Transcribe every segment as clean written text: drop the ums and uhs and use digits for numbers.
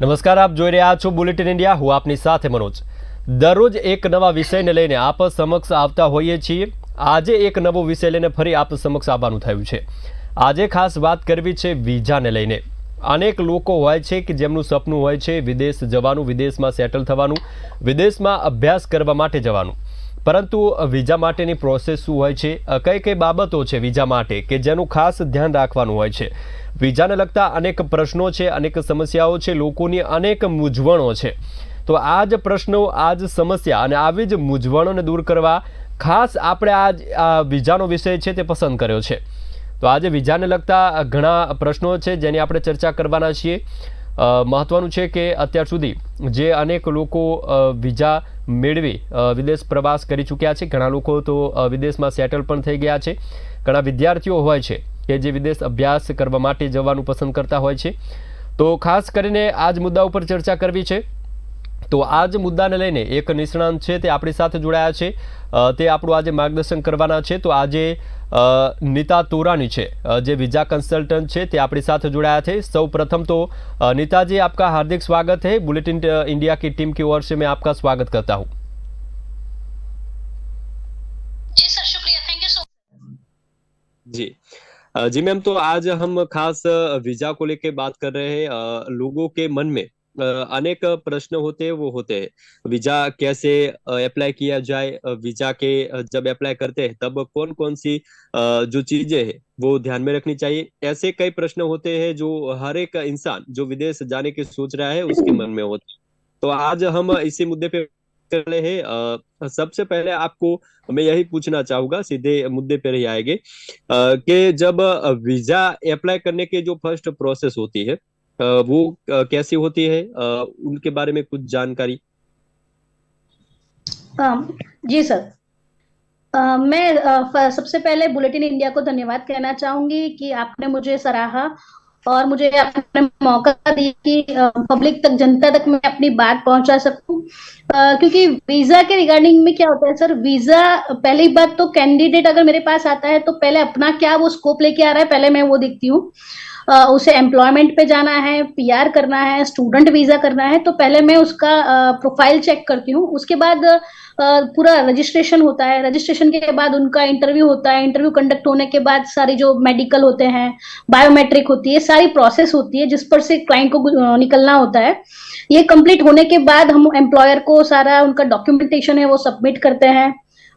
નમસ્કાર, આપ જોઈ રહ્યા છો બુલેટિન ઇન્ડિયા. હું આપની સાથે મનોજ. દરરોજ એક નવા વિષયને લઈને આપ સમક્ષ આવતા હોઈએ છીએ. આજે એક નવો વિષય લઈને ફરી આપ સમક્ષ આવવાનું થયું છે. આજે ખાસ વાત કરવી છે વિઝાને લઈને. અનેક લોકો હોય છે કે જેમનું સપનું હોય છે વિદેશ જવાનું, વિદેશમાં સેટલ થવાનું, વિદેશમાં અભ્યાસ કરવા માટે જવાનું. પરંતુ વિઝા માટેની પ્રોસેસ શું હોય છે, કઈ કઈ બાબતો છે વિઝા માટે કે જેનું ખાસ ધ્યાન રાખવાનું હોય છે. વિઝાને લગતા અનેક પ્રશ્નો છે, અનેક સમસ્યાઓ છે, લોકોની અનેક મૂંઝવણો છે. તો આ જ પ્રશ્નો, આ જ સમસ્યા અને આવી જ મૂંઝવણોને દૂર કરવા ખાસ આપણે આ વિઝાનો વિષય છે તે પસંદ કર્યો છે. તો આજે વિઝાને લગતા ઘણા પ્રશ્નો છે જેની આપણે ચર્ચા કરવાના છીએ. મહત્વનું છે કે અત્યાર સુધી જે અનેક લોકો વિઝા મેળવી વિદેશ પ્રવાસ કરી ચૂક્યા છે, ઘણા લોકો તો વિદેશમાં સેટલ પણ થઈ ગયા છે. ઘણા વિદ્યાર્થીઓ હોય છે કે જે વિદેશ અભ્યાસ કરવા માટે જવાનું પસંદ કરતા હોય છે. તો ખાસ કરીને આ જ મુદ્દા ઉપર ચર્ચા કરવી છે. તો આ જ મુદ્દાને લઈને એક નિષ્ણાંત છે તે આપણી સાથે જોડાયા છે. તે આપણું આજે માર્ગદર્શન કરવાના છે. તો આજે નીતા તોરાनी છે જે वीजा कंसल्टेंट છે તે આપણી સાથે જોડાયા थे. સૌ प्रथम तो नीता जी, आपका हार्दिक स्वागत है. बुलेटिन इंडिया की टीम की ओर से मैं आपका स्वागत करता हूँ. जी सर, शुक्रिया, थैंक यू सो जी जी मैम, तो आज हम खास वीजा को लेके बात कर रहे हैं. लोगों के मन में अनेक प्रश्न होते हैं, वो होते हैं वीजा कैसे अप्लाई किया जाए, वीजा के जब अप्लाई करते हैं तब कौन कौन सी जो चीजें हैं वो ध्यान में रखनी चाहिए. ऐसे कई प्रश्न होते हैं जो हर एक इंसान जो विदेश जाने की सोच रहा है उसके मन में होते हैं. तो आज हम इसी मुद्दे पे कर रहे हैं. सबसे पहले आपको मैं यही पूछना चाहूंगा, सीधे मुद्दे पर ही आएंगे कि जब वीजा अप्लाई करने की जो फर्स्ट प्रोसेस होती है वो कैसी होती है, उनके बारे में कुछ जानकारी. जी सर, मैं सबसे पहले बुलेटिन इंडिया को धन्यवाद कहना चाहूंगी कि आपने मुझे सराहा और मुझे आपने मौका दिया कि पब्लिक तक, जनता तक मैं अपनी बात पहुंचा सकूं. क्योंकि वीजा के रिगार्डिंग में क्या होता है सर, वीजा पहली बात तो कैंडिडेट अगर मेरे पास आता है तो पहले अपना क्या वो स्कोप लेके आ रहा है, पहले मैं वो देखती हूँ. उसे एम्प्लॉयमेंट पे जाना है, पीआर करना है, स्टूडेंट वीजा करना है, तो पहले मैं उसका प्रोफाइल चेक करती हूँ. उसके बाद पूरा रजिस्ट्रेशन होता है. रजिस्ट्रेशन के बाद उनका इंटरव्यू होता है. इंटरव्यू कंडक्ट होने के बाद सारी जो मेडिकल होते हैं, बायोमेट्रिक होती है, सारी प्रोसेस होती है जिस पर से क्लाइंट को निकलना होता है. ये कंप्लीट होने के बाद हम एम्प्लॉयर को सारा उनका डॉक्यूमेंटेशन है वो सबमिट करते हैं.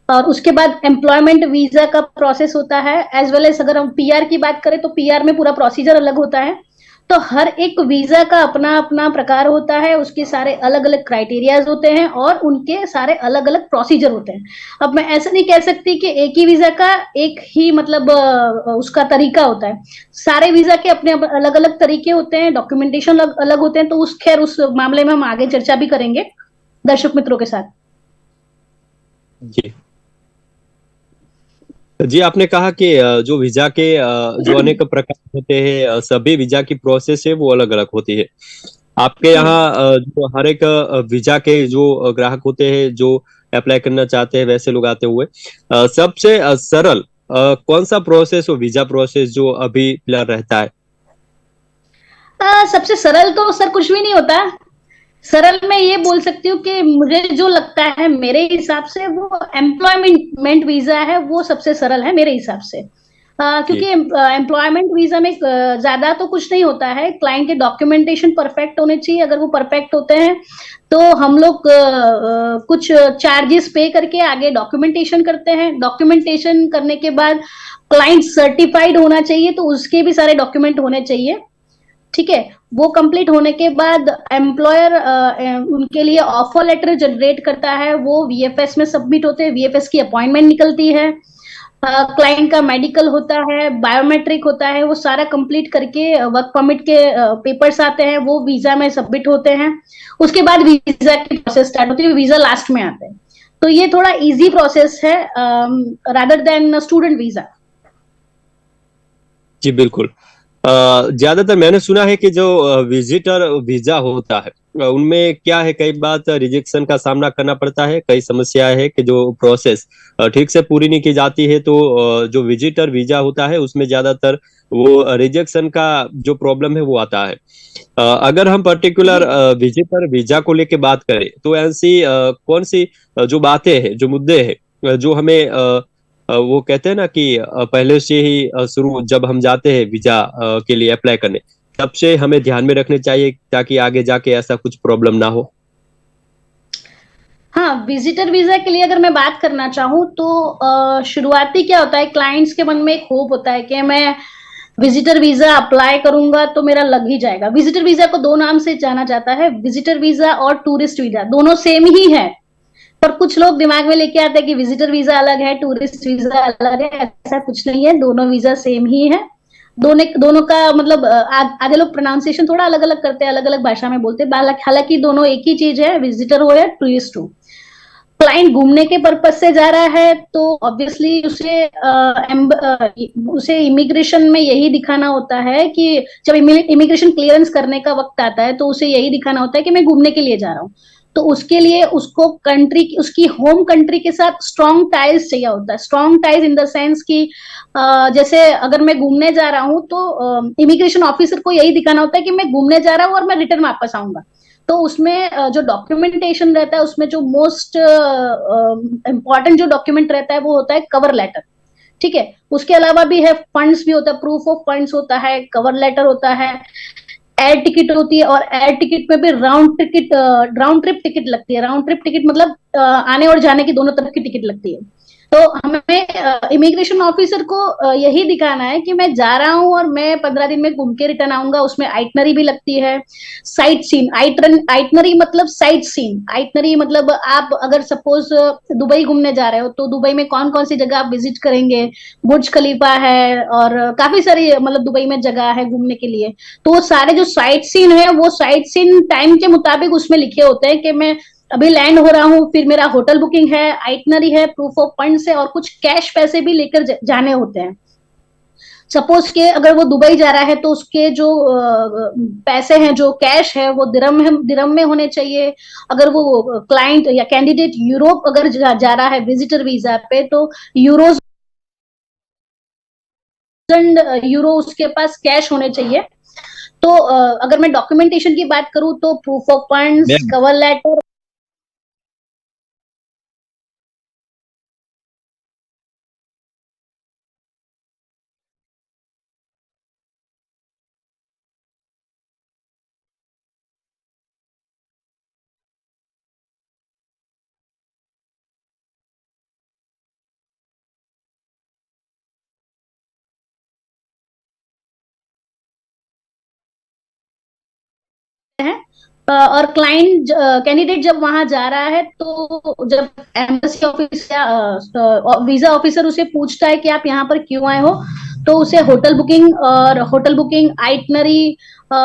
और उसके बाद एम्प्लॉयमेंट वीजा का प्रोसेस होता है. एज वेल एज अगर हम पीआर की बात करें तो पीआर में पूरा प्रोसीजर अलग होता है. तो हर एक वीजा का अपना अपना प्रकार होता है, उसके सारे अलग अलग क्राइटेरियाज होते हैं और उनके सारे अलग अलग प्रोसीजर होते हैं. अब मैं ऐसा नहीं कह सकती कि एक ही वीजा का एक ही मतलब उसका तरीका होता है. सारे वीजा के अपने अलग अलग तरीके होते हैं, डॉक्यूमेंटेशन अलग होते हैं. तो उस मामले में हम आगे चर्चा भी करेंगे दर्शक मित्रों के साथ. जी जी, आपने कहा कि जो वीजा के जो अनेक प्रकार होते हैं, सभी वीजा की प्रोसेस है वो अलग अलग होती है. आपके यहाँ जो हर एक वीजा के जो ग्राहक होते हैं जो अप्लाई करना चाहते हैं वैसे लोग आते हुए सबसे सरल कौन सा प्रोसेस हो, वीजा प्रोसेस जो अभी फिलहाल रहता है. सबसे सरल तो सर कुछ भी नहीं होता. सरल मैं ये बोल सकती हूँ कि मुझे जो लगता है मेरे हिसाब से वो एम्प्लॉयमेंट वीजा है, वो सबसे सरल है मेरे हिसाब से. क्योंकि एम्प्लॉयमेंट वीजा में ज्यादा तो कुछ नहीं होता है. क्लाइंट के डॉक्यूमेंटेशन परफेक्ट होने चाहिए. अगर वो परफेक्ट होते हैं तो हम लोग कुछ चार्जेस पे करके आगे डॉक्यूमेंटेशन करते हैं. डॉक्यूमेंटेशन करने के बाद क्लाइंट सर्टिफाइड होना चाहिए, तो उसके भी सारे डॉक्यूमेंट होने चाहिए. ठीक है. वो कंप्लीट होने के बाद एम्प्लॉयर उनके लिए ऑफर लेटर जनरेट करता है. वो वीएफएस में सबमिट होते हैं. वीएफएस की अपॉइंटमेंट निकलती है. क्लाइंट का मेडिकल होता है, बायोमेट्रिक होता है. वो सारा कंप्लीट करके वर्क परमिट के पेपर्स आते हैं, वो वीजा में सबमिट होते हैं. उसके बाद वीजा की प्रोसेस स्टार्ट होती है. वीजा लास्ट में आते हैं. तो ये थोड़ा इजी प्रोसेस है रादर देन स्टूडेंट वीजा. जी बिल्कुल. ज्यादातर मैंने सुना है कि जो विजिटर वीजा होता है, उनमें क्या है, कई बार रिजेक्शन का सामना करना पड़ता है, कई समस्याएं है कि जो प्रोसेस ठीक से पूरी नहीं की जाती है, तो जो विजिटर वीजा होता है उसमें ज्यादातर वो रिजेक्शन का जो प्रॉब्लम है वो आता है। अगर हम पर्टिकुलर जी। विजिटर वीजा को लेके बात करें तो ऐसी कौन सी जो बातें हैं, जो मुद्दे हैं, जो हमें वो कहते हैं ना कि पहले से ही शुरू जब हम जाते हैं वीजा के लिए अप्लाई करने, तब से हमें ध्यान में रखने चाहिए ताकि आगे जाके ऐसा कुछ प्रॉब्लम ना हो। हाँ, विजिटर वीजा के लिए अगर मैं बात करना चाहूँ तो शुरुआती क्या होता है, क्लाइंट्स के मन में एक होप होता है कि मैं विजिटर वीजा अप्लाई करूंगा तो मेरा लग ही जाएगा। विजिटर वीजा को दो नाम से जाना जाता है, विजिटर वीजा और टूरिस्ट वीजा, दोनों सेम ही है। पर कुछ लोग दिमाग में लेके आते हैं कि विजिटर वीजा अलग है, टूरिस्ट वीजा अलग है। ऐसा कुछ नहीं है, दोनों वीजा सेम ही है। दोनों दोनों का मतलब आधे लोग प्रोनाउंसिएशन थोड़ा अलग अलग करते हैं, अलग अलग भाषा में बोलते हैं। हालांकि दोनों एक ही चीज है, विजिटर हो या टूरिस्ट हो। क्लाइंट घूमने के पर्पज से जा रहा है तो ऑब्वियसली उसे इमिग्रेशन में यही दिखाना होता है कि जब इमिग्रेशन क्लियरेंस करने का वक्त आता है तो उसे यही दिखाना होता है कि मैं घूमने के लिए जा रहा हूँ। तो उसके लिए उसको कंट्री, उसकी होम कंट्री के साथ स्ट्रॉन्ग टाइज चाहिए होता है। Strong ties in the sense कि जैसे अगर मैं घूमने जा रहा हूँ तो इमिग्रेशन ऑफिसर को यही दिखाना होता है कि मैं घूमने जा रहा हूँ और मैं रिटर्न वापस आऊंगा। तो उसमें जो डॉक्यूमेंटेशन रहता है, उसमें जो मोस्ट इम्पॉर्टेंट जो डॉक्यूमेंट रहता है वो होता है कवर लेटर। ठीक है, उसके अलावा भी है, फंड्स भी होता है, प्रूफ ऑफ फंड्स होता है, कवर लेटर होता है, एयर टिकट होती है। और एयर टिकट में भी राउंड ट्रिप टिकट लगती है। राउंड ट्रिप टिकट मतलब आने और जाने की दोनों तरफ की टिकट लगती है। तो हमें इमिग्रेशन ऑफिसर को यही दिखाना है कि मैं जा रहा हूं और मैं 15 दिन में घूम के रिटर्न आऊंगा। उसमें आइटनरी भी लगती है, साइट सीन। आइटनरी मतलब साइट सीन। आइटनरी मतलब आप अगर सपोज दुबई घूमने जा रहे हो तो दुबई में कौन कौन सी जगह आप विजिट करेंगे। बुर्ज खलीफा है और काफी सारी मतलब दुबई में जगह है घूमने के लिए। तो वो सारे जो साइट सीन है वो साइट सीन टाइम के मुताबिक उसमें लिखे होते हैं कि मैं अभी लैंड हो रहा हूँ, फिर मेरा होटल बुकिंग है, आइटनरी है, प्रूफ ऑफ फंड्स है और कुछ कैश पैसे भी लेकर जाने होते हैं। सपोज के अगर वो दुबई जा रहा है तो उसके जो पैसे हैं, जो कैश है, वो दिरम में होने चाहिए। अगर वो क्लाइंट या कैंडिडेट यूरोप अगर जा रहा है विजिटर वीजा पे तो यूरोज यूरो उसके पास कैश होने चाहिए। तो अगर मैं डॉक्यूमेंटेशन की बात करूं तो proof of funds, ma'am, cover letter. है और क्लाइंट कैंडिडेट जब वहां जा रहा है तो जब एम्बेसी ऑफिस या वीजा ऑफिसर उसे पूछता है कि आप यहाँ पर क्यों आए हो, तो उसे होटल बुकिंग आइटनरी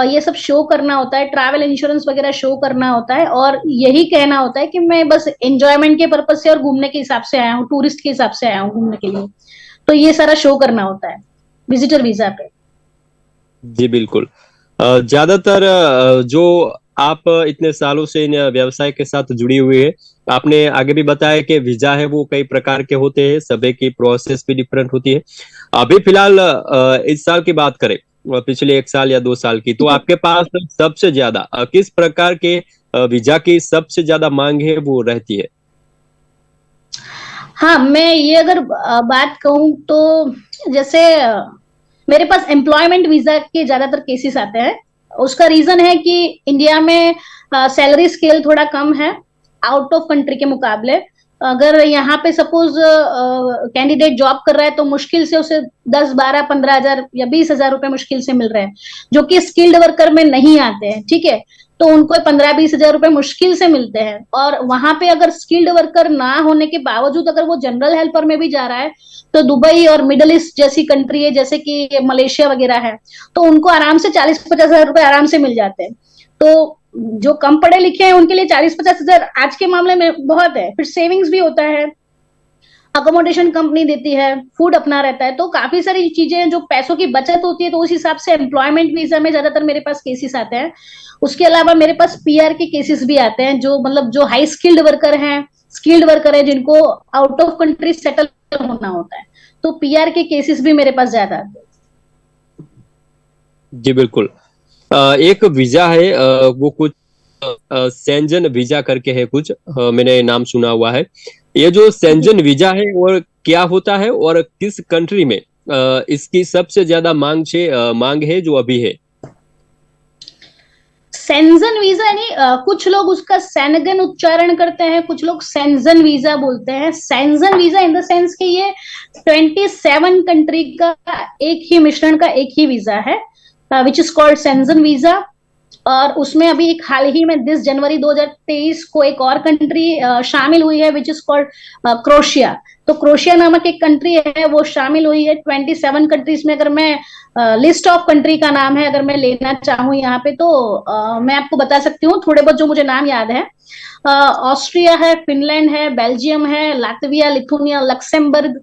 ये सब शो करना होता है, ट्रैवल इंश्योरेंस वगैरह शो करना होता है और यही कहना होता है कि मैं बस एंजॉयमेंट के पर्पज से और घूमने के हिसाब से आया हूँ, टूरिस्ट के हिसाब से आया हूँ घूमने के लिए। तो ये सारा शो करना होता है विजिटर वीजा पे। जी बिल्कुल। ज्यादातर जो आप इतने सालों से इन व्यवसाय के साथ जुड़ी हुई है, आपने आगे भी बताया कि वीजा है वो कई प्रकार के होते हैं, सभी की प्रोसेस भी डिफरेंट होती है। अभी फिलहाल इस साल की बात करें, पिछले 1 साल या 2 साल की, तो आपके पास सबसे ज्यादा किस प्रकार के वीजा की सबसे ज्यादा मांग है वो रहती है? हाँ, मैं ये अगर बात कहूँ तो जैसे मेरे पास एम्प्लॉयमेंट वीजा के ज्यादातर केसेस आते हैं। उसका रीजन है कि इंडिया में सैलरी स्केल थोड़ा कम है आउट ऑफ कंट्री के मुकाबले। अगर यहाँ पे सपोज कैंडिडेट जॉब कर रहा है तो मुश्किल से उसे 10, 12, 15 हजार या 20 हजार रुपए मुश्किल से मिल रहे हैं, जो कि स्किल्ड वर्कर में नहीं आते हैं। ठीक है, तो उनको 15, 20 हजार रुपए मुश्किल से मिलते हैं। और वहां पे अगर स्किल्ड वर्कर ना होने के बावजूद अगर वो जनरल हेल्पर में भी जा रहा है तो दुबई और मिडल ईस्ट जैसी कंट्री है, जैसे कि मलेशिया वगैरह है, तो उनको आराम से 40, 50 हजार रुपए आराम से मिल जाते हैं। तो जो कम पढ़े लिखे हैं उनके लिए 40, 50 हजार आज के मामले में बहुत है। फिर सेविंग्स भी होता है। अकोमोडेशन कंपनी देती है, फूड अपना रहता है, तो काफी सारी चीजें जो पैसों की बचत होती है, तो उस हिसाब से एम्प्लॉयमेंट वीजा में ज्यादातर मेरे पास केसेस आते हैं। उसके अलावा मेरे पास पीआर के केसेस भी आते हैं, जो मतलब जो हाई स्किल्ड वर्कर हैं, स्किल्ड वर्कर है, जिनको आउट ऑफ कंट्री सेटल होना होता है, तो पीआर के केसेस भी मेरे पास ज्यादा आते हैं। जी बिल्कुल। एक वीजा है, वो कुछ सेंजन वीजा करके है कुछ, मैंने नाम सुना हुआ है। ये जो सेंजन वीजा है और क्या होता है और किस कंट्री में इसकी सबसे ज्यादा मांग है जो अभी है? सेंजन वीजा यानी कुछ लोग उसका सेनगन उच्चारण करते हैं, कुछ लोग सेंजन वीजा बोलते हैं। सेंजन वीजा इन द सेंस कि ये 27 कंट्री का एक ही मिश्रण का एक ही वीजा है, विच इज कॉल्ड सेंजन वीजा। और उसमें अभी एक हाल ही में 10 जनवरी 2023 को एक और कंट्री शामिल हुई है, विच इज कॉल्ड क्रोशिया। तो क्रोशिया नामक एक कंट्री है, वो शामिल हुई है 27 कंट्रीज में। अगर मैं लिस्ट ऑफ कंट्री का नाम है, अगर मैं लेना चाहूँ यहाँ पे, तो मैं आपको बता सकती हूँ थोड़े बहुत जो मुझे नाम याद है। ऑस्ट्रिया है, फिनलैंड है, बेल्जियम है, Latvia, Lithuania, Luxembourg,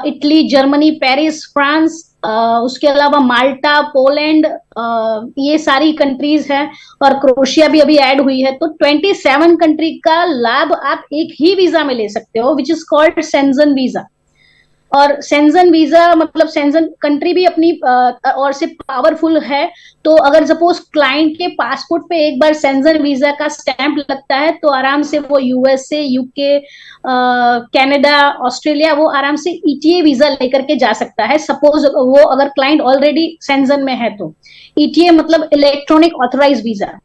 Italy, Germany, Paris, France, उसके अलावा माल्टा, पोलैंड, ये सारी कंट्रीज हैं, और क्रोशिया भी अभी ऐड हुई है। तो 27 कंट्री का लाभ आप एक ही वीजा में ले सकते हो, विच इज कॉल्ड सेंजन वीजा। और सेंजन वीजा मतलब सेंजन कंट्री भी अपनी और से पावरफुल है। तो अगर सपोज क्लाइंट के पासपोर्ट पे एक बार सेंजन वीजा का स्टैंप लगता है, तो आराम से वो यूएसए, यूके, कनाडा, ऑस्ट्रेलिया, वो आराम से ईटीए वीजा लेकर के जा सकता है। सपोज वो अगर क्लाइंट ऑलरेडी सेंजन में है, तो ईटीए मतलब इलेक्ट्रॉनिक ऑथराइज वीजा,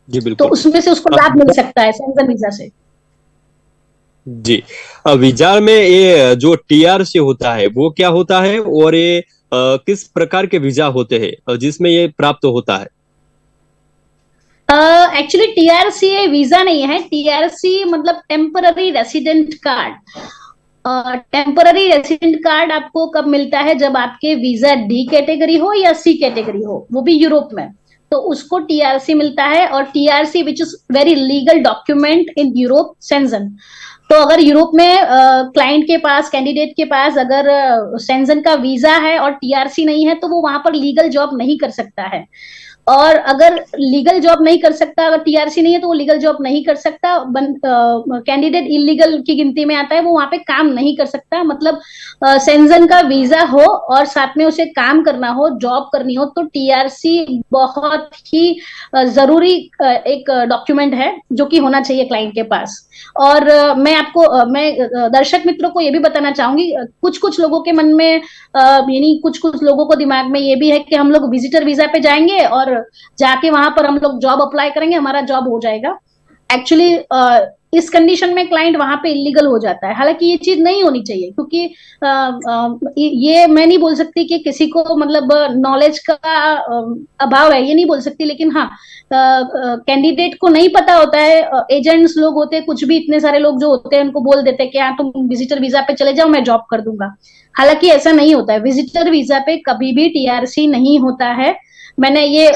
जी तो बिल्कुल। उसमें से उसको लाभ मिल सकता है सेंजन वीजा से। जी, वीजा में ये जो टीआरसी होता है वो क्या होता है और ये किस प्रकार के वीजा होते हैं जिसमें ये प्राप्त होता है? एक्चुअली टीआरसी वीजा नहीं है, टीआरसी मतलब temporary resident card. Temporary resident card आपको कब मिलता है? जब आपके वीजा डी कैटेगरी हो या सी कैटेगरी हो, वो भी यूरोप में, तो उसको टीआरसी मिलता है। और TRC which is very legal document in Europe, Schengen. तो अगर यूरोप में क्लाइंट के पास, कैंडिडेट के पास अगर सेंजन का वीजा है और टीआरसी नहीं है, तो वो वहां पर लीगल जॉब नहीं कर सकता है। और अगर लीगल जॉब नहीं कर सकता, अगर टीआरसी नहीं है, तो वो लीगल जॉब नहीं कर सकता। कैंडिडेट इलीगल की गिनती में आता है, वो वहां पे काम नहीं कर सकता। मतलब सेंजन का वीजा हो और साथ में उसे काम करना हो, जॉब करनी हो, तो टीआरसी बहुत ही जरूरी एक डॉक्यूमेंट है, जो कि होना चाहिए क्लाइंट के पास। और मैं दर्शक मित्रों को ये भी बताना चाहूंगी, कुछ कुछ लोगों के मन में यानी कुछ कुछ लोगों को दिमाग में ये भी है कि हम लोग विजिटर वीजा पे जाएंगे और जाके वहां पर हम लोग जॉब अप्लाई करेंगे, हमारा जॉब हो जाएगा। एक्चुअली इस कंडीशन में क्लाइंट वहां पे इलीगल हो जाता है। हालांकि ये चीज नहीं होनी चाहिए, क्योंकि ये मैं नहीं बोल सकती कि किसी को मतलब नॉलेज का अभाव है, ये नहीं बोल सकती। लेकिन हाँ, कैंडिडेट को नहीं पता होता है, एजेंट्स लोग होते हैं, कुछ भी इतने सारे लोग जो होते हैं, उनको बोल देते हैं कि हाँ तुम विजिटर वीजा पे चले जाओ, मैं जॉब कर दूंगा। हालांकि ऐसा नहीं होता है, विजिटर वीजा पे कभी भी टीआरसी नहीं होता है। मैंने ये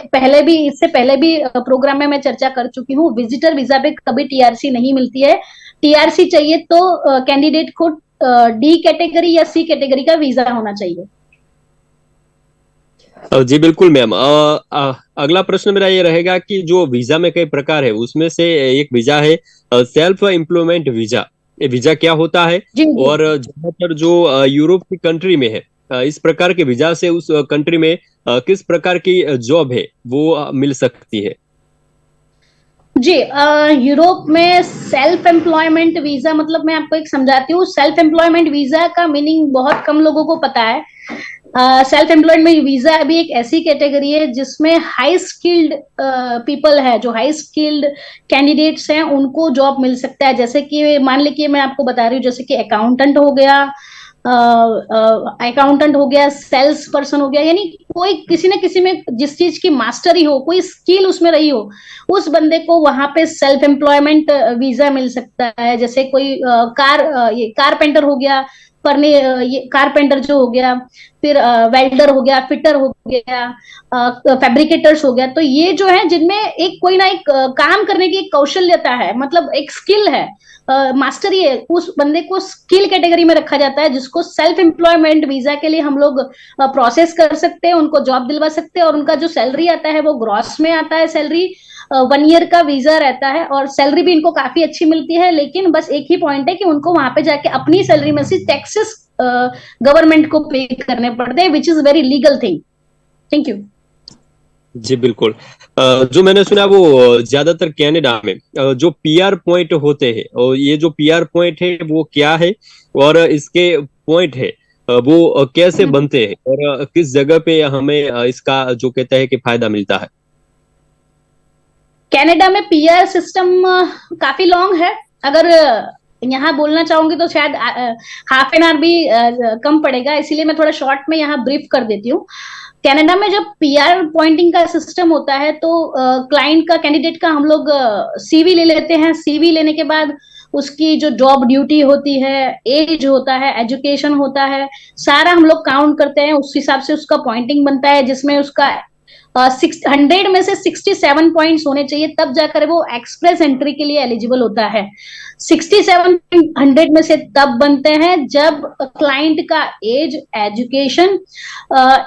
इससे पहले भी प्रोग्राम में मैं चर्चा कर चुकी हूँ, विजिटर वीजा पे कभी टीआरसी नहीं मिलती है। टीआरसी चाहिए तो कैंडिडेट को डी कैटेगरी या सी कैटेगरी का वीजा होना चाहिए। जी बिल्कुल मैम। अगला प्रश्न मेरा ये रहेगा कि जो वीजा में कई प्रकार है, उसमें से एक वीजा है सेल्फ एम्प्लॉयमेंट वीजा। ये वीजा क्या होता है? जी जी। और ज्यादातर जो यूरोप की कंट्री में है, इस प्रकार के वीजा से उस कंट्री में किस प्रकार की जॉब है वो मिल सकती है? जी, यूरोप में सेल्फ एम्प्लॉयमेंट वीजा मतलब मैं आपको एक समझाती हूँ। सेल्फ एम्प्लॉयमेंट वीजा का मीनिंग बहुत कम लोगों को पता है। सेल्फ एम्प्लॉयमेंट वीजा अभी एक ऐसी कैटेगरी है जिसमें हाई स्किल्ड पीपल है, जो हाई स्किल्ड कैंडिडेट्स हैं, उनको जॉब मिल सकता है। जैसे कि मान लीजिए मैं आपको बता रही हूँ, जैसे कि अकाउंटेंट हो गया, सेल्स पर्सन हो गया, यानी कोई किसी न किसी में जिस चीज की मास्टरी हो, कोई स्किल उसमें रही हो, उस बंदे को वहां पे सेल्फ एम्प्लॉयमेंट वीजा मिल सकता है। जैसे कोई ये कारपेंटर हो गया, ये कारपेंटर जो हो गया, फिर वेल्डर हो गया, फिटर हो गया, फैब्रिकेटर्स हो गया। तो ये जो है जिनमें एक कोई ना एक काम करने की एक कौशल्यता है, मतलब एक स्किल है, मास्टरी है, उस बंदे को स्किल कैटेगरी में रखा जाता है, जिसको सेल्फ एम्प्लॉयमेंट वीजा के लिए हम लोग प्रोसेस कर सकते हैं, उनको जॉब दिलवा सकते हैं, और उनका जो सैलरी आता है वो ग्रॉस में आता है सैलरी। 1 ईयर का वीजा रहता है और सैलरी भी इनको काफी अच्छी मिलती है, लेकिन बस एक ही पॉइंट है कि उनको वहां पे जाके अपनी सैलरी में से टैक्सेस गवर्नमेंट को पे करने पड़ते हैं, which is very legal thing. Thank you. जी बिल्कुल। जो मैंने सुना वो ज्यादातर कनाडा में जो पीआर पॉइंट होते हैं, और ये जो पीआर पॉइंट है वो क्या है, और इसके पॉइंट है वो कैसे बनते हैं, और किस जगह पे हमें इसका जो कहते हैं कि फायदा मिलता है। कनाडा में पीआर सिस्टम काफी लॉन्ग है। अगर यहाँ बोलना चाहूंगी तो शायद हाफ एन आवर भी कम पड़ेगा, इसीलिए मैं थोड़ा शॉर्ट में यहाँ ब्रीफ कर देती हूँ। कनाडा में जब पीआर पॉइंटिंग का सिस्टम होता है तो क्लाइंट का, कैंडिडेट का हम लोग सीवी ले लेते हैं। सीवी लेने के बाद उसकी जो जॉब ड्यूटी होती है, एज होता है, एजुकेशन होता है, सारा हम लोग काउंट करते हैं। उस हिसाब से उसका पॉइंटिंग बनता है, जिसमें उसका 100 में से 67 पॉइंट्स होने चाहिए, तब जाकर वो एक्सप्रेस एंट्री के लिए एलिजिबल होता है। 67 100 में से तब बनते हैं जब क्लाइंट का age, education,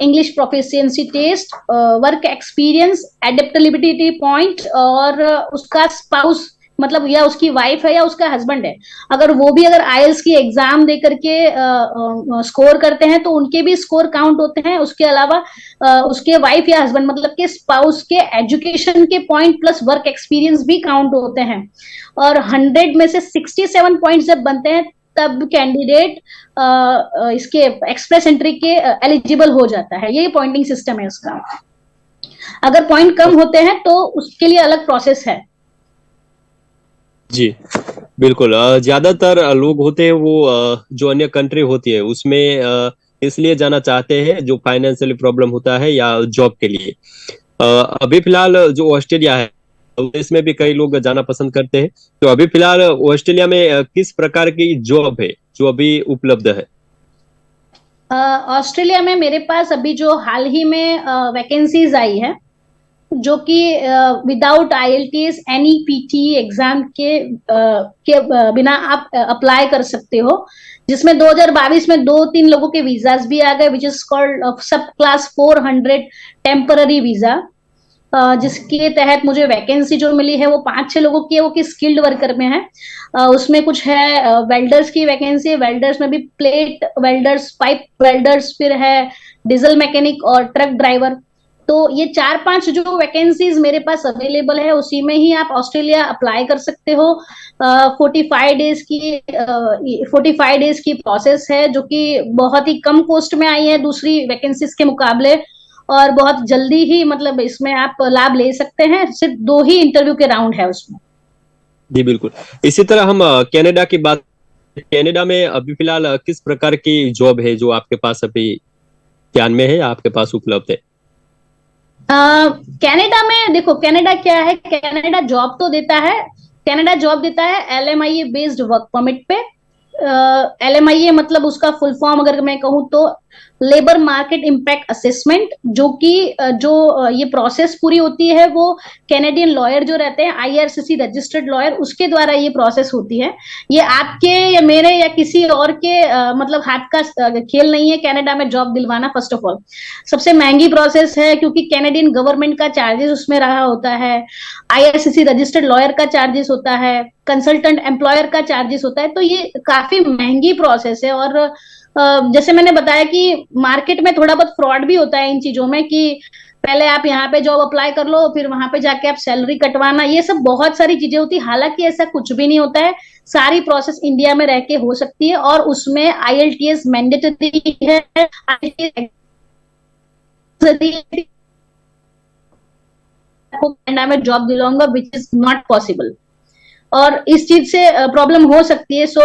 English proficiency test, work experience, adaptability point, और उसका स्पाउस, मतलब या उसकी वाइफ है या उसका हस्बैंड है, अगर वो भी अगर आईएलटीएस की एग्जाम दे करके स्कोर करते हैं तो उनके भी स्कोर काउंट होते हैं। उसके अलावा उसके वाइफ या हस्बैंड मतलब के स्पाउस के एजुकेशन के पॉइंट प्लस वर्क एक्सपीरियंस भी काउंट होते हैं। और 100 में से 67 पॉइंट जब बनते हैं तब कैंडिडेट इसके एक्सप्रेस एंट्री के एलिजिबल हो जाता है। ये पॉइंटिंग सिस्टम है उसका। अगर पॉइंट कम होते हैं तो उसके लिए अलग प्रोसेस है। जी बिल्कुल। ज्यादातर लोग होते हैं वो जो अन्य कंट्री होती है उसमें इसलिए जाना चाहते हैं जो फाइनेंशियली प्रॉब्लम होता है या जॉब के लिए। अभी फिलहाल जो ऑस्ट्रेलिया है इसमें भी कई लोग जाना पसंद करते हैं। तो अभी फिलहाल ऑस्ट्रेलिया में किस प्रकार की जॉब है जो अभी उपलब्ध है। ऑस्ट्रेलिया में मेरे पास अभी जो हाल ही में वैकेंसीज आई है, जो कि विदाउट आईएलटीएस एनईपीटी एग्जाम के बिना आप अप्लाई कर सकते हो, जिसमें 2022 में 2-3 लोगों के वीजाज भी आ गए, विच इज कॉल्ड सब क्लास 400 टेम्पररी वीजा, जिसके तहत मुझे वैकेंसी जो मिली है वो 5-6 लोगों की है, वो कि स्किल्ड वर्कर में है। उसमें कुछ है वेल्डर्स की वैकेंसी, वेल्डर्स में भी प्लेट वेल्डर्स, पाइप वेल्डर्स, फिर है डीजल मैकेनिक और ट्रक ड्राइवर। तो ये 4-5 जो वैकेंसीज मेरे पास अवेलेबल है, उसी में ही आप ऑस्ट्रेलिया अप्लाई कर सकते हो। 45 डेज की प्रोसेस है, जो कि बहुत ही कम कॉस्ट में आई है दूसरी वैकेंसीज के मुकाबले, और बहुत जल्दी ही मतलब इसमें आप लाभ ले सकते हैं। सिर्फ 2 ही इंटरव्यू के राउंड है उसमें। जी बिल्कुल। इसी तरह हम कनाडा की बात, कनाडा में अभी फिलहाल किस प्रकार की जॉब है जो आपके पास अभी ध्यान में है या आपके पास उपलब्ध है। कनाडा में देखो, कनाडा क्या है, कनाडा जॉब तो देता है, कनाडा जॉब देता है LMIA बेस्ड वर्क परमिट पे। LMIA मतलब उसका फुल फॉर्म अगर मैं कहूँ तो लेबर मार्केट इम्पैक्ट असेसमेंट, जो कि ये प्रोसेस पूरी होती है वो कैनेडियन लॉयर जो रहते हैं, IRCC रजिस्टर्ड लॉयर, उसके द्वारा ये प्रोसेस होती है। ये आपके या मेरे या किसी और के मतलब हाथ का खेल नहीं है कनाडा में जॉब दिलवाना। फर्स्ट ऑफ ऑल सबसे महंगी प्रोसेस है, क्योंकि कैनेडियन गवर्नमेंट का चार्जेस उसमें रहा होता है, IRCC रजिस्टर्ड लॉयर का चार्जेस होता है, कंसल्टेंट एम्प्लॉयर का चार्जेस होता है। तो ये काफी महंगी प्रोसेस है। और जैसे मैंने बताया कि मार्केट में थोड़ा बहुत फ्रॉड भी होता है इन चीजों में, कि पहले आप यहाँ पे जॉब अप्लाई कर लो, फिर वहां पे जाके आप सैलरी कटवाना, ये सब बहुत सारी चीजें होती है। हालांकि ऐसा कुछ भी नहीं होता है, सारी प्रोसेस इंडिया में रह के हो सकती है, और उसमें IELTS मैंडेटरी है। कनाडा में जॉब दिलाऊंगा, विच इज नॉट पॉसिबल, और इस चीज से प्रॉब्लम हो सकती है। सो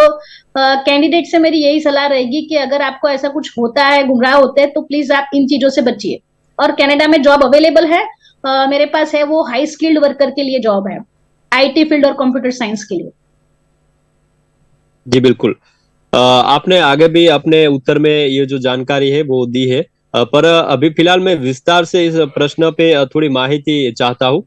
कैंडिडेट से मेरी यही सलाह रहेगी कि अगर आपको ऐसा कुछ होता है, गुमराह होते हैं, तो प्लीज आप इन चीजों से बचिए। और कनाडा में जॉब अवेलेबल है, मेरे पास है, वो हाई स्किल्ड वर्कर के लिए जॉब है, IT फील्ड और कंप्यूटर साइंस के लिए। जी बिल्कुल। आपने आगे भी अपने उत्तर में ये जो जानकारी है वो दी है, पर अभी फिलहाल मैं विस्तार से इस प्रश्न पे थोड़ी माहिती चाहता हूँ।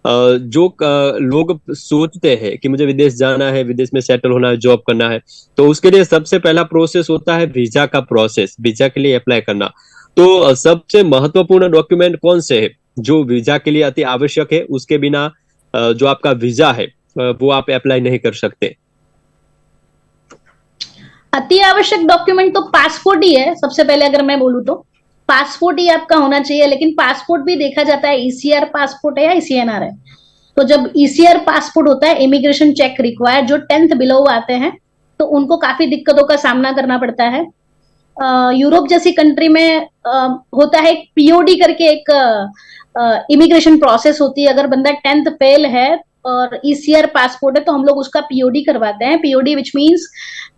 जो लोग सोचते हैं कि मुझे विदेश जाना है, विदेश में सेटल होना है, जॉब करना है, तो उसके लिए सबसे पहला प्रोसेस होता है वीजा का प्रोसेस, वीजा के लिए अप्लाई करना। तो सबसे महत्वपूर्ण डॉक्यूमेंट कौन से है जो वीजा के लिए अति आवश्यक है? उसके बिना जो आपका वीजा है वो आप अप्लाई नहीं कर सकते। अति आवश्यक डॉक्यूमेंट तो पासपोर्ट ही है। सबसे पहले अगर मैं बोलूँ तो पासपोर्ट ही आपका होना चाहिए, लेकिन पासपोर्ट भी देखा जाता है ईसीआर पासपोर्ट है या ईसीएनआर है। तो जब ईसीआर पासपोर्ट होता है, इमिग्रेशन चेक रिक्वायर, जो 10th बिलो आते हैं तो उनको काफी दिक्कतों का सामना करना पड़ता है। यूरोप जैसी कंट्री में होता है पीओडी करके एक इमिग्रेशन प्रोसेस होती है। अगर बंदा 10th फेल है और ईसीआर पासपोर्ट है तो हम लोग उसका पीओडी करवाते हैं। पीओडी विच मींस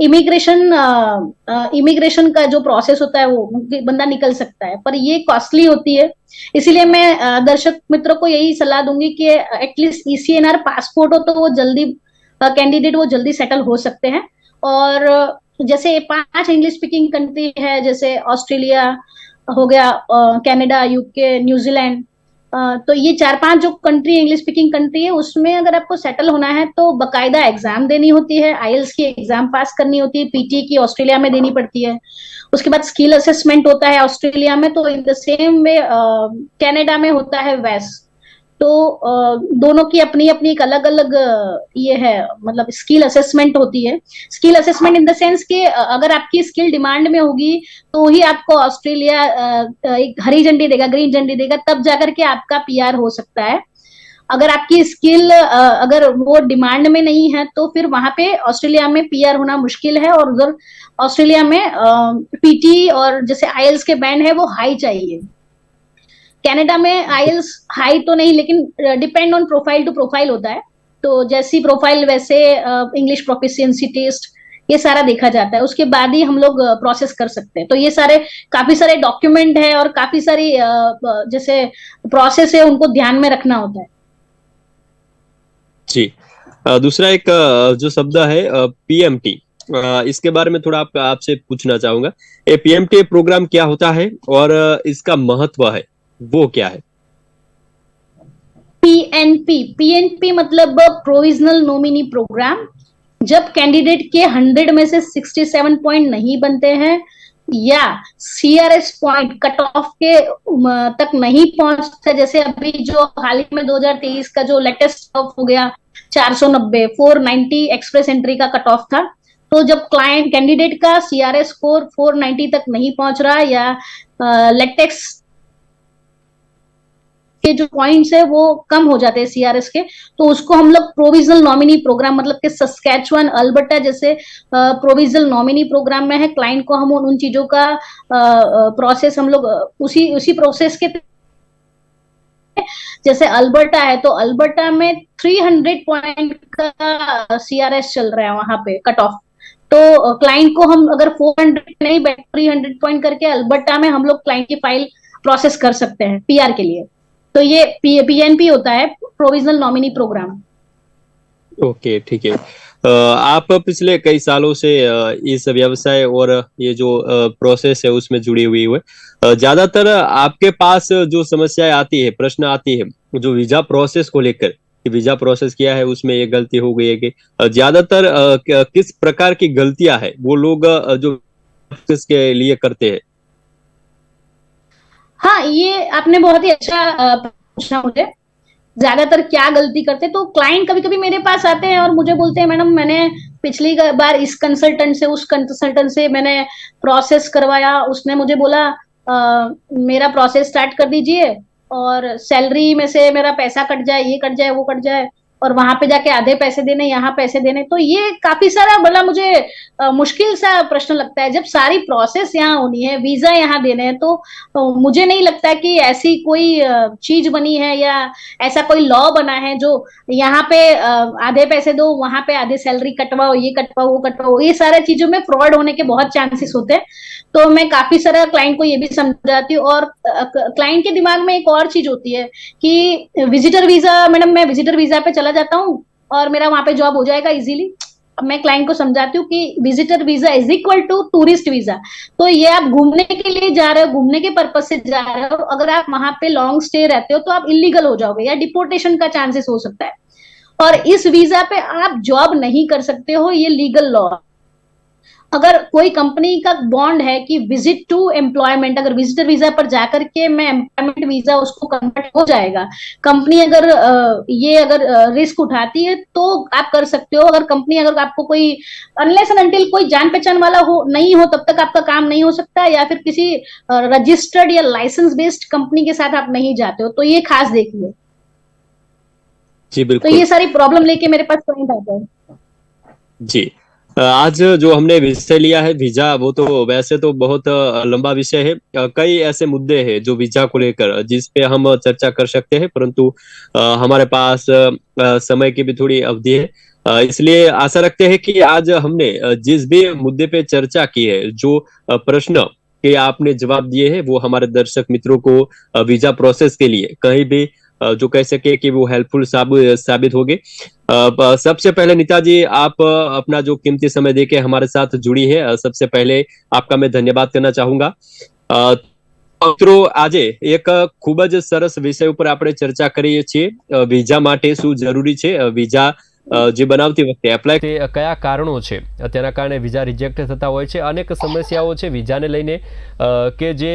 इमिग्रेशन का जो प्रोसेस होता है वो बंदा निकल सकता है, पर ये कॉस्टली होती है। इसीलिए मैं दर्शक मित्रों को यही सलाह दूंगी कि एटलीस्ट ईसीएनआर पासपोर्ट हो तो वो जल्दी कैंडिडेट वो जल्दी सेटल हो सकते हैं। और जैसे 5 इंग्लिश स्पीकिंग कंट्री है, जैसे ऑस्ट्रेलिया हो गया, कनाडा, यूके, न्यूजीलैंड, तो ये 4-5 जो कंट्री इंग्लिश स्पीकिंग कंट्री है उसमें अगर आपको सेटल होना है तो बकायदा एग्जाम देनी होती है, आईएल्स की एग्जाम पास करनी होती है, पीटी की ऑस्ट्रेलिया में देनी पड़ती है। उसके बाद स्किल असेसमेंट होता है ऑस्ट्रेलिया में, तो in the same way Canada में होता है वैस। तो दोनों की अपनी अपनी एक अलग अलग ये है, मतलब स्किल असेसमेंट होती है। Skill assessment in the sense कि अगर आपकी स्किल डिमांड में होगी तो ही आपको ऑस्ट्रेलिया एक हरी झंडी देगा, ग्रीन झंडी देगा, तब जाकर के आपका पीआर हो सकता है। अगर आपकी स्किल अगर वो डिमांड में नहीं है तो फिर वहां पे ऑस्ट्रेलिया में पीआर होना मुश्किल है। और उधर ऑस्ट्रेलिया में पीटी और जैसे आईएल्स के बैंड है वो हाई चाहिए। कनाडा में आईएल्स हाई तो नहीं, लेकिन depend on profile to profile होता है। तो जैसी प्रोफाइल वैसे इंग्लिश प्रोफिशिएंसी टेस्ट ये सारा देखा जाता है, उसके बाद ही हम लोग प्रोसेस कर सकते हैं। तो ये सारे काफी सारे डॉक्यूमेंट है और काफी सारी जैसे प्रोसेस है, उनको ध्यान में रखना होता है। जी। दूसरा एक जो शब्द है पीएमटी, इसके बारे में थोड़ा आपसे पूछना चाहूंगा। ये पीएमटी प्रोग्राम क्या होता है और इसका महत्व है वो क्या है? पीएनपी मतलब प्रोविजनल नॉमिनी प्रोग्राम। जब कैंडिडेट के 100 में से 67 पॉइंट नहीं बनते हैं या सीआरएस पॉइंट कट ऑफ के तक नहीं पहुंचते, जैसे अभी जो हाल ही में 2023 का जो लेटेस्ट ऑफ हो गया 490 490 एक्सप्रेस एंट्री का कट ऑफ था। तो जब क्लाइंट कैंडिडेट का सीआरएस स्कोर 490 तक नहीं पहुंच रहा या लेटेक्स के जो पॉइंट्स है वो कम हो जाते हैं सीआरएस के, तो उसको हम लोग प्रोविजनल नॉमिनी प्रोग्राम, मतलब कि सस्कैचुअन, अल्बर्टा जैसे प्रोविजनल नॉमिनी प्रोग्राम में है। क्लाइंट को हम उन चीजों का प्रोसेस हम लोग उसी प्रोसेस के, जैसे अल्बर्टा है तो अल्बर्टा में 300 पॉइंट का सीआरएस चल रहा है वहां पे कट ऑफ। तो क्लाइंट को हम अगर 400 नहीं 300 पॉइंट करके अल्बर्टा में हम लोग क्लाइंट की फाइल प्रोसेस कर सकते हैं पीआर के लिए। तो ये पीएनपी होता है, प्रोविजनल नॉमिनी प्रोग्राम। ओके, ठीक है। आप पिछले कई सालों से इस व्यवसाय और ये जो प्रोसेस है उसमें जुड़ी हुई है। ज्यादातर आपके पास जो समस्याएं आती है, प्रश्न आती है जो वीजा प्रोसेस को लेकर, कि वीजा प्रोसेस किया है उसमें ये गलती हो गई है, कि ज्यादातर किस प्रकार की गलतियां है वो लोग जो प्रोसेस के लिए करते हैं? हाँ, ये आपने बहुत ही अच्छा पूछा मुझे। ज्यादातर क्या गलती करते, तो क्लाइंट कभी कभी मेरे पास आते हैं और मुझे बोलते हैं मैडम मैंने पिछली बार इस कंसल्टेंट से उस कंसल्टेंट से मैंने प्रोसेस करवाया, उसने मुझे बोला मेरा प्रोसेस स्टार्ट कर दीजिए और सैलरी में से मेरा पैसा कट जाए, ये कट जाए, वो कट जाए, और वहां पे जाके आधे पैसे देने, यहाँ पैसे देने। तो ये काफी सारा बड़ा मुझे मुश्किल सा प्रश्न लगता है। जब सारी प्रोसेस यहाँ होनी है, वीजा यहाँ देने हैं, तो मुझे नहीं लगता कि ऐसी कोई चीज बनी है या ऐसा कोई लॉ बना है जो यहाँ पे आधे पैसे दो, वहां पे आधे सैलरी कटवाओ, ये कटवाओ, वो कटवाओ। ये सारे चीजों में फ्रॉड होने के बहुत चांसेस होते हैं। तो मैं काफी सारा क्लाइंट को ये भी समझाती हूँ। और क्लाइंट के दिमाग में एक और चीज होती है कि विजिटर वीजा, मैडम मैं विजिटर वीजा पे चला जाता हूँ और मेरा वहां पे जॉब हो जाएगा इजीली। मैं क्लाइंट को समझाती हूँ कि visitor visa is equal to tourist visa. तो ये आप घूमने के लिए जा रहे हो, घूमने के पर्पज से जा रहे हो, अगर आप वहां पे लॉन्ग स्टे रहते हो तो आप इलीगल हो जाओगे या डिपोर्टेशन का चांसेस हो सकता है। और इस वीजा पे आप जॉब नहीं कर सकते हो, ये लीगल लॉ। अगर कोई कंपनी का बॉन्ड है कि विजिट टू एम्प्लॉयमेंट, अगर विजिटर वीजा पर जाकर के मैं एम्प्लॉयमेंट वीजा उसको कन्वर्ट हो जाएगा, कंपनी अगर रिस्क उठाती है तो आप कर सकते हो। अगर कंपनी अगर आपको कोई अनलेस एंड अनटिल कोई जान पहचान वाला हो नहीं हो तब तक आपका काम नहीं हो सकता, या फिर किसी रजिस्टर्ड या लाइसेंस बेस्ड कंपनी के साथ आप नहीं जाते हो, तो ये खास देखिए। जी तो बिल्कुल ये सारी प्रॉब्लम लेके मेरे पास क्लाइंट आता है। जी। आज जो हमने विषय लिया है वीजा, वो तो वैसे तो बहुत लंबा विषय है। कई ऐसे मुद्दे हैं जो वीजा को लेकर जिस पे हम चर्चा कर सकते हैं, परंतु हमारे पास समय की भी थोड़ी अवधि है। इसलिए आशा रखते हैं कि आज हमने जिस भी मुद्दे पे चर्चा की है, जो प्रश्न के आपने जवाब दिए हैं, वो हमारे दर्शक मित्रों को वीजा प्रोसेस के लिए कहीं भी जो कह सके कि वो हेल्पफुल साबित होगे। सबसे पहले नीता जी, आप अपना जो कीमती समय देके हमारे साथ जुड़ी है, सबसे पहले आपका मैं धन्यवाद करना चाहूंगा। મિત્રો, આજે એક ખૂબ જ સરસ વિષય ઉપર આપણે ચર્ચા કરીએ છીએ વિઝા માટે શું જરૂરી છે, વિઝા જે બનાવતી વખતે એપ્લાય તે કયા કારણો છે તેના કારણે વિઝા રિજેક્ટ થતા હોય છે, અનેક સમસ્યાઓ છે વિઝાને લઈને કે જે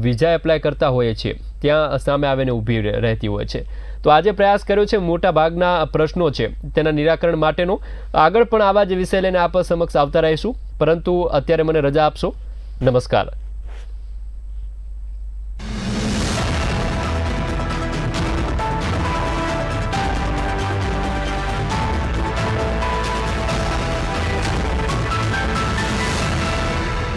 વિઝા એપ્લાય કરતા હોઈએ છીએ ત્યાં સામે આવીને ઊભી રહેતી હોય છે। તો આજે પ્રયાસ કર્યો છે મોટા ભાગના પ્રશ્નો છે તેના નિરાકરણ માટેનો। આગળ પણ આવા જ વિષય લઈને આપ સમક્ષ આવતા રહીશું, પરંતુ અત્યારે મને રજા આપશો। નમસ્કાર।